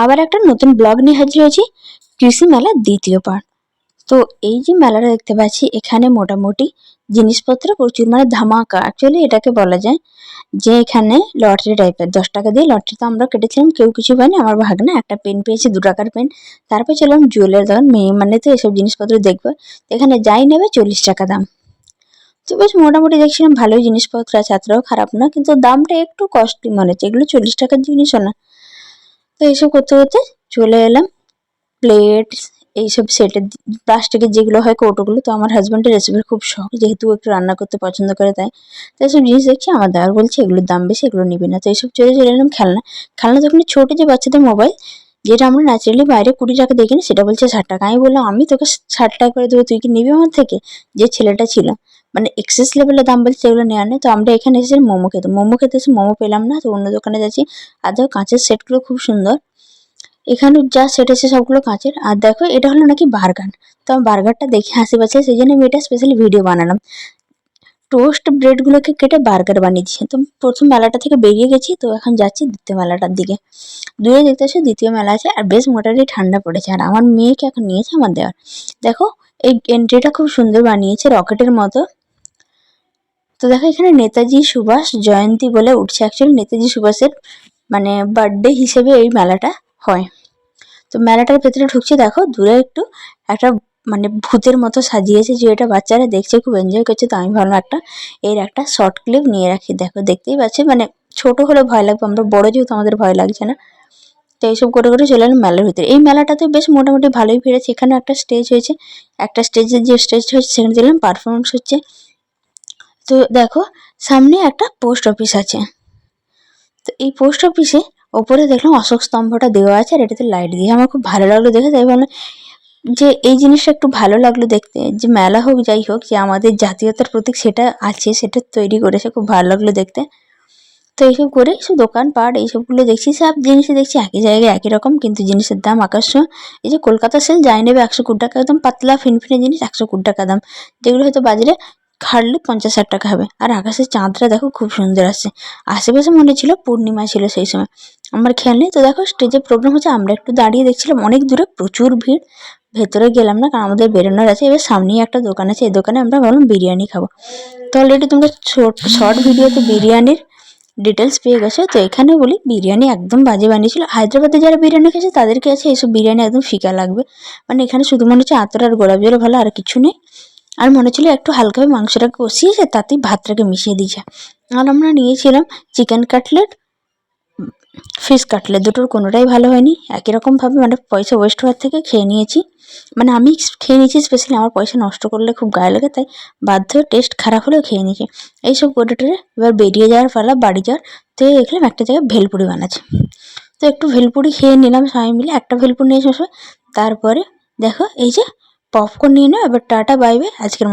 আবার একটা নতুন ব্লগ নিয়ে হাজির হয়েছি, কৃষি মেলার দ্বিতীয় পার্ট। তো এই যে মেলাটা দেখতে পাচ্ছি, এখানে মোটামুটি জিনিসপত্র প্রচুর, মানে ধামাকা অ্যাকচুয়ালি এটাকে বলা যায়। যে এখানে লটারি টাইপের 10 টাকা দিয়ে লটারি তো আমরা কেটেছিলাম, কেউ কিছু পাইনি। আমার ভাগ্নে একটা পেন পেয়েছে, 2 টাকার পেন। তারপর চললাম জুয়েলারি দোকান, মেয়ে মানে তো এসব জিনিসপত্র দেখবো। এখানে যাই নেবে 40 টাকা দাম। তো বেশ মোটামুটি দেখছিলাম ভালোই জিনিসপত্র আছে, এতটাও খারাপ না, কিন্তু দামটা একটু কস্টলি মনে হচ্ছে, এগুলো 40 টাকার জিনিসও না। তো এইসব করতে করতে চলে এলাম প্লেট, এইসব সেটের প্লাস্টিকের যেগুলো হয় কৌটোগুলো। তো আমার হাজব্যান্ডের রেসিপির খুব শখ, যেহেতু একটু রান্না করতে পছন্দ করে, তাই তো এইসব জিনিস দেখছি। আমার দেওয়ার বলছে এগুলোর দাম বেশি, এগুলো নিবি না। তো এইসব চলে এলাম খেলনা। খেলনা যখন ছোট যে বাচ্চাদের মোবাইল, যেটা আমরা ন্যাচারালি বাইরে 20 টাকা দেখি না, সেটা বলছে 60 টাকা। আমি বললাম আমি তোকে 60 টাকা করে দেবো, তুই কি নিবি আমার থেকে? যে ছেলেটা ছিল, মানে এক্সেস লেভেলের দাম বলছে, এগুলো নেওয়ার নেই। তো আমরা এখানে এসেছি মোমো খেতে এসে মোমো পেলাম না, তো অন্য দোকানে যাচ্ছি। আর দেখো কাঁচের সেটগুলো খুব সুন্দর, এখানে যা সেট আছে সবগুলো কাঁচের। আর দেখো এটা হলো নাকি বার্গার। তো আমার বার্গারটা দেখে হাসি পাচ্ছে, সেই জন্য আমি এটা স্পেশালি ভিডিও বানালাম। টোস্ট ব্রেডগুলোকে কেটে বার্গার বানিয়েছি। তো প্রথম মেলাটা থেকে বেরিয়ে গেছি, তো এখন যাচ্ছি দ্বিতীয় মেলাটার দিকে। দূরে দেখতে আসে দ্বিতীয় মেলা আছে, আর বেশ মোটামুটি ঠান্ডা পড়েছে। আর আমার মেয়েকে এখন নিয়েছে আমার দেওয়ার। দেখো এই এন্ট্রিটা খুব সুন্দর বানিয়েছে, রকেটের মতো। তো দেখো এখানে নেতাজি সুভাষ জয়ন্তী বলে উঠছে, অ্যাকচুয়ালি নেতাজি সুভাষের মানে বার্থডে হিসেবে এই মেলাটা হয়। তো মেলাটার ভেতরে ঢুকছে, দেখো দূরে একটু একটা মানে ভূতের মতো সাজিয়েছে, যে এটা বাচ্চারা দেখছে, খুব এনজয় করছে। তো আমি ভাবলাম একটা শর্ট ক্লিপ নিয়ে রাখি। দেখো দেখতেই পাচ্ছি, মানে ছোট হলে ভয় লাগবে, আমরা বড় যেহেতু আমাদের ভয় লাগছে না। তো এইসব করে করে চলে এলাম মেলার ভিতরে। এই মেলাটাতে বেশ মোটামুটি ভালোই ফিরেছে। এখানে একটা স্টেজ হয়েছে, একটা স্টেজের যে স্টেজটা হয়েছে সেখানে দেখলাম পারফরমেন্স হচ্ছে। তো দেখো সামনে একটা পোস্ট অফিস আছে। তো এই পোস্ট অফিসে ওপরে দেখলাম অশোক স্তম্ভটা দেওয়া আছে, আর এটাতে লাইট দিয়ে আমার খুব ভালো লাগলো দেখে। তাই ভাবলাম যে এই জিনিসটা একটু ভালো লাগলো দেখতে, যে মেলা হোক যাই হোক, যে আমাদের জাতীয়তার প্রতীক সেটা আছে, সেটা তৈরি করেছে, খুব ভালো লাগলো দেখতে। তো এইসব করে সব দোকানপাট এইসবগুলো দেখছি, সব জিনিসই দেখছি একই জায়গায় একই রকম, কিন্তু জিনিসের দাম আকাশছোঁয়া। এই যে কলকাতা সেল যাই নেবে 120 টাকা, একদম পাতলা ফিনফিনে জিনিস 120 টাকা দাম, যেগুলো হয়তো বাজারে হার্ডলি 50-60 টাকা হবে। আর আকাশের চাঁদটা দেখো খুব সুন্দর আসছে। আশেপাশে মনে ছিল পূর্ণিমা ছিল সেই সময়, আমার খেয়াল নেই। তো দেখো স্টেজে প্রোগ্রাম হচ্ছে, আমরা একটু দাঁড়িয়ে দেখছিলাম, অনেক দূরে প্রচুর ভিড়। ভেতরে গেলাম না, কারণ আমাদের বেরোনোর আছে। এবার সামনেই একটা দোকান আছে, এই দোকানে আমরা ভাবলাম বিরিয়ানি খাবো। তো অলরেডি তোমরা শর্ট ভিডিওতে বিরিয়ানির ডিটেলস পেয়ে গেছো। তো এখানে বলি বিরিয়ানি একদম বাজে বানিয়েছিল। হায়দ্রাবাদে যারা বিরিয়ানি খেয়েছে তাদেরকে আছে এইসব বিরিয়ানি একদম ফিকা লাগবে। মানে এখানে শুধু মনে হচ্ছে আতর আর গোলাপ জল ভালো, আর কিছু নেই। আর মনে হচ্ছিল একটু হালকাভাবে মাংসটাকে কষিয়েছে, তাতেই ভাতটাকে মিশিয়ে দিয়েছে। আর আমরা নিয়েছিলাম চিকেন কাটলেট, ফিশ কাটলেট, দুটোর কোনোটাই ভালো হয়নি। একই রকমভাবে মানে পয়সা ওয়েস্ট হওয়ার থেকে খেয়ে নিয়েছি। মানে আমি খেয়ে নিয়েছি স্পেশালি, আমার পয়সা নষ্ট করলে খুব গায়ে লাগে, তাই বাধ্য হয়ে টেস্ট খারাপ হলেও খেয়ে নিয়েছি। এইসব করে টোরে এবার বেরিয়ে যাওয়ার পালা, বাড়ি যাওয়ার। তো দেখলাম একটা জায়গায় ভেলপুরি বানাচ্ছে, তো একটু ভেলপুরি খেয়ে নিলাম সবাই মিলে, একটা ভেলপুরি নিয়ে এসে। তারপরে দেখো এই যে পপকর্ন নিয়ে নাও। এবার টাটা বাই বাই, আজকের